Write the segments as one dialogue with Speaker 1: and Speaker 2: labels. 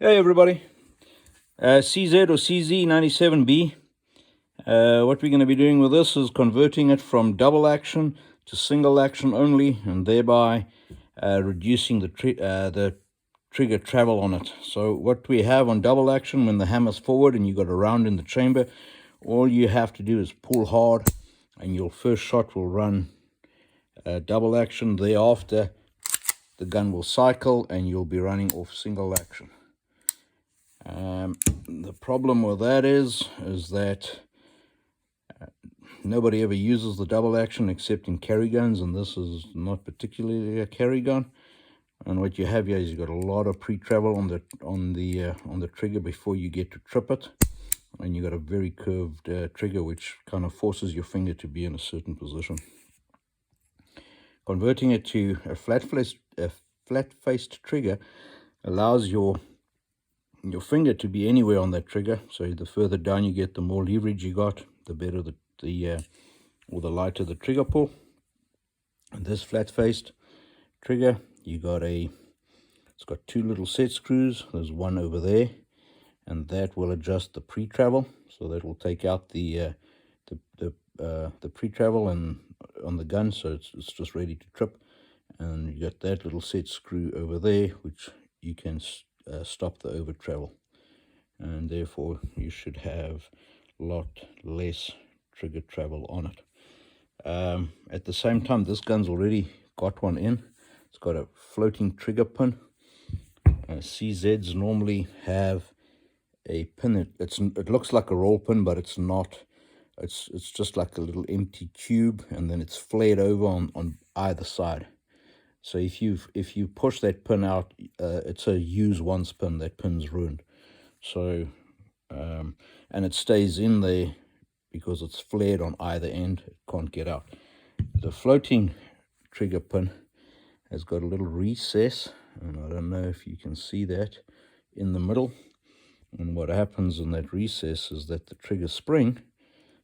Speaker 1: Hey everybody, CZ or CZ97B. What we're going to be doing with this is converting it from double action to single action only, and thereby reducing the trigger travel on it. So what we have on double action, when the hammer's forward and you've got a round in the chamber, all you have to do is pull hard and your first shot will run double action. Thereafter the gun will cycle and you'll be running off single action. The problem with that is that nobody ever uses the double action except in carry guns, and this is not particularly a carry gun. And what you have here is you've got a lot of pre-travel on the trigger before you get to trip it, and you've got a very curved trigger which kind of forces your finger to be in a certain position. Converting it to a flat-faced trigger allows your finger to be anywhere on that trigger. So the further down you get, the more leverage you got, the better or the lighter the trigger pull. And this flat-faced trigger, it's got two little set screws. There's one over there, and that will adjust the pre-travel. So that will take out the pre-travel and on the gun, so it's just ready to trip. And you got that little set screw over there, which you can stop the over travel, and therefore you should have a lot less trigger travel on it. At the same time, this gun's already got one in. It's got a floating trigger pin. CZs normally have a pin. It looks like a roll pin, but it's not. It's just like a little empty tube, and then it's flared over on either side. So if you push that pin out, it's a use once pin. That pin's ruined. So and it stays in there because it's flared on either end. It can't get out. The floating trigger pin has got a little recess, and I don't know if you can see that in the middle. And what happens in that recess is that the trigger spring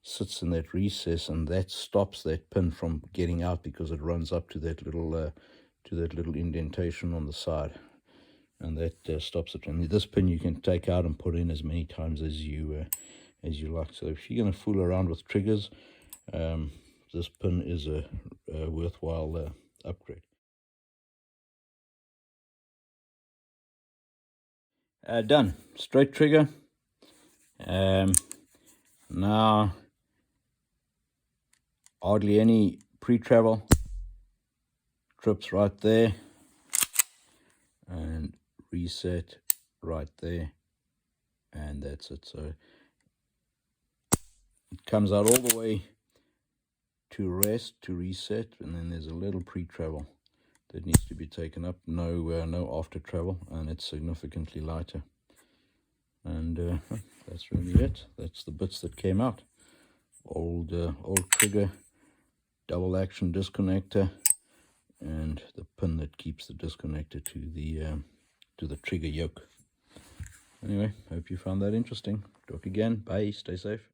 Speaker 1: sits in that recess, and that stops that pin from getting out because it runs up to that little indentation on the side, and that stops it. And this pin you can take out and put in as many times as you like. So if you're going to fool around with triggers, this pin is a worthwhile upgrade. Done. Straight trigger. Now hardly any pre-travel. Trips right there, and reset right there, and that's it. So it comes out all the way to rest, to reset, and then there's a little pre-travel that needs to be taken up. No after travel, and it's significantly lighter. And that's really it. That's the bits that came out. Old trigger, double action disconnector, and the pin that keeps the disconnector to the trigger yoke. Anyway, hope you found that interesting. Talk again. Bye. Stay safe.